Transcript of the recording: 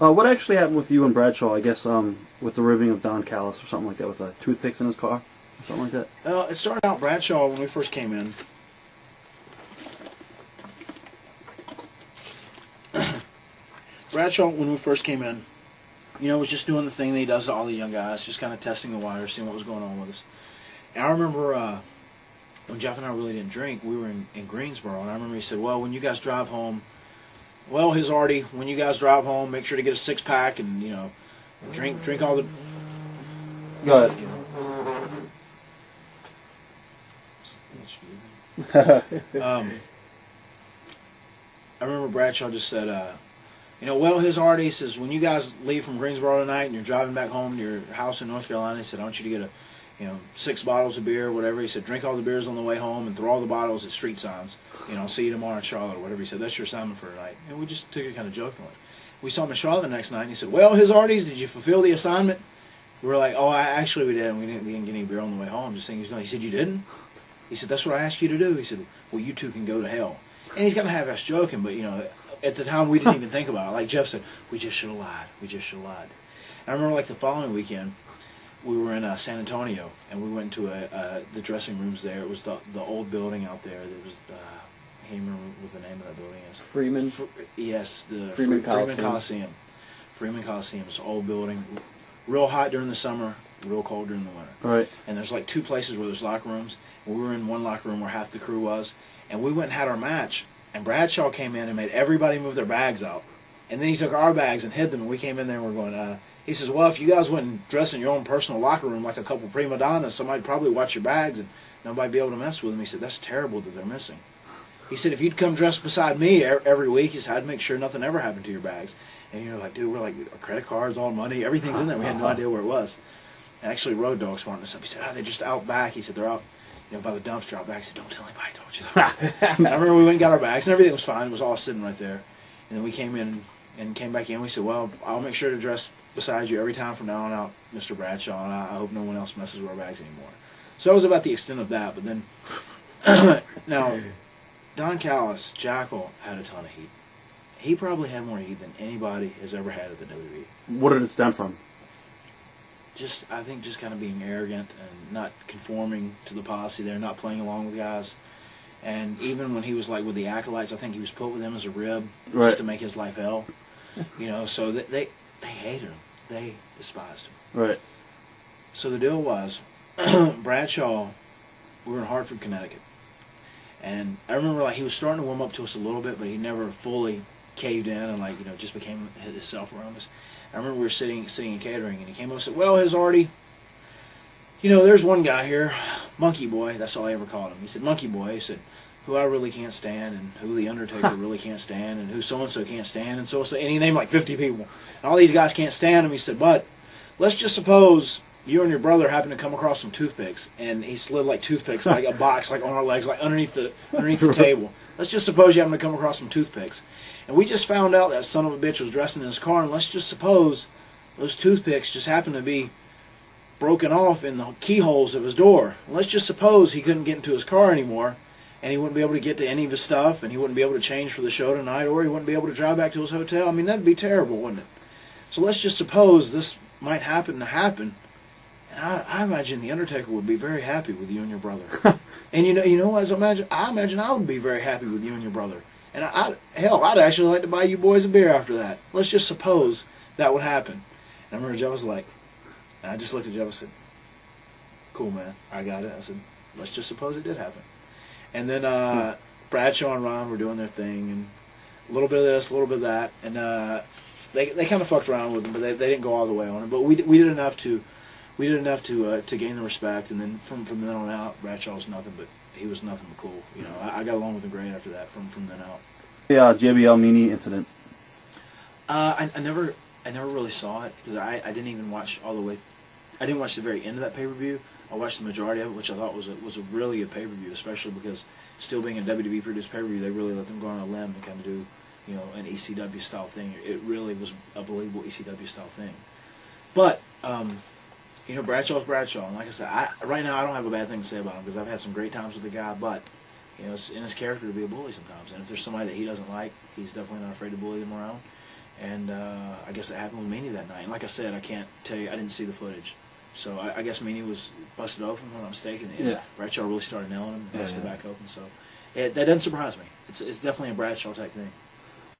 What actually happened with you and Bradshaw? I guess with the ribbing of Don Callis or something like that, with toothpicks in his car, or something like that. It started out Bradshaw when we first came in. Bradshaw, when we first came in, was just doing the thing that he does to all the young guys, just kind of testing the water, seeing what was going on with us. And I remember when Jeff and I really didn't drink, we were in Greensboro, and I remember he said, well, when you guys drive home, well, his Artie, when you guys drive home, make sure to get a six-pack and, drink all the... Go ahead. I remember Bradshaw just said, well, his Artie says, when you guys leave from Greensboro tonight and you're driving back home to your house in North Carolina, he said, I want you to get 6 bottles of beer or whatever. He said, drink all the beers on the way home and throw all the bottles at street signs. I'll see you tomorrow in Charlotte or whatever. He said, that's your assignment for tonight. And we just took it kind of jokingly. We saw him in Charlotte the next night, and he said, well, his Arties, did you fulfill the assignment? We were like, oh, actually we didn't. We didn't get any beer on the way home. Just saying, he said, you didn't? He said, that's what I asked you to do. He said, well, you two can go to hell. And he's kind of half-ass joking, but, at the time we didn't even think about it. Like Jeff said, we just should have lied. We just should have lied. And I remember, the following weekend, we were in San Antonio, and we went to the dressing rooms there. It was the old building out there. It was I can't remember what the name of that building is. Freeman? Yes, the Freeman Coliseum. Freeman Coliseum. It's an old building. Real hot during the summer, real cold during the winter. Right. And there's 2 places where there's locker rooms. We were in one locker room where half the crew was, and we went and had our match, and Bradshaw came in and made everybody move their bags out. And then he took our bags and hid them, and we came in there and we're going, he says, well, if you guys went and dressed in your own personal locker room like a couple prima donnas, somebody'd probably watch your bags and nobody'd be able to mess with them. He said, that's terrible that they're missing. He said, if you'd come dressed beside me every week, he said, I'd make sure nothing ever happened to your bags. And you're like, dude, we're like, our credit cards, all money, everything's in there. We had no idea where it was. And actually, Road Dog's wanting us up. He said, they're just out back. He said, they're out, by the dumpster out back. He said, don't tell anybody, don't you? And I remember we went and got our bags, and everything was fine. It was all sitting right there. And then we came in and came back in. We said, well, I'll make sure to dress beside you every time from now on out, Mr. Bradshaw, and I hope no one else messes with our bags anymore. So it was about the extent of that. But then, now, Don Callis, Jackal, had a ton of heat. He probably had more heat than anybody has ever had at the WWE. What did it stem from? I think just kind of being arrogant and not conforming to the policy there, not playing along with guys. And even when he was with the Acolytes, I think he was put with them as a rib just to make his life hell. So they hated him. They despised him. Right. So the deal was, Bradshaw, we were in Hartford, Connecticut. And I remember he was starting to warm up to us a little bit, but he never fully caved in and just became himself around us. I remember we were sitting in catering, and he came up and said, well, his Artie, there's one guy here, Monkey Boy, that's all I ever called him. He said, Monkey Boy, he said, who I really can't stand, and who the Undertaker really can't stand, and who so-and-so can't stand, and so-and-so, and he named 50 people. And all these guys can't stand him. He said, but let's just suppose you and your brother happen to come across some toothpicks, and he slid toothpicks, a box, on our legs, underneath the table. Let's just suppose you happen to come across some toothpicks. And we just found out that son of a bitch was dressing in his car, and let's just suppose those toothpicks just happened to be broken off in the keyholes of his door. And let's just suppose he couldn't get into his car anymore, and he wouldn't be able to get to any of his stuff, and he wouldn't be able to change for the show tonight, or he wouldn't be able to drive back to his hotel. I mean, that'd be terrible, wouldn't it? So let's just suppose this might happen to happen, and I imagine the Undertaker would be very happy with you and your brother. And I imagine I would be very happy with you and your brother. And I'd actually like to buy you boys a beer after that. Let's just suppose that would happen. And I remember Jeff was like, and I just looked at Jeff and said, cool, man, I got it. I said, let's just suppose it did happen. And then Bradshaw and Ron were doing their thing, and a little bit of this, a little bit of that, and they kind of fucked around with them, but they didn't go all the way on it. But we did enough to gain the respect, and then from then on out, Bradshaw was nothing but nothing but cool. I got along with him great after that. From then out. The JBL Meanie incident. I never really saw it because I didn't even watch all the way. I didn't watch the very end of that pay-per-view. I watched the majority of it, which I thought was a really good pay-per-view, especially because still being a WWE produced pay-per-view, they really let them go on a limb and kind of do an ECW style thing. It really was a believable ECW style thing. But Bradshaw's Bradshaw, and like I said, right now I don't have a bad thing to say about him because I've had some great times with the guy. But it's in his character to be a bully sometimes, and if there's somebody that he doesn't like, he's definitely not afraid to bully them around. And I guess it happened with Meany that night. And like I said, I can't tell you, I didn't see the footage. So I guess Meany was busted open, if I'm not mistaken. And Yeah. Bradshaw really started nailing him, busted Yeah. back open. So that doesn't surprise me. It's definitely a Bradshaw type thing.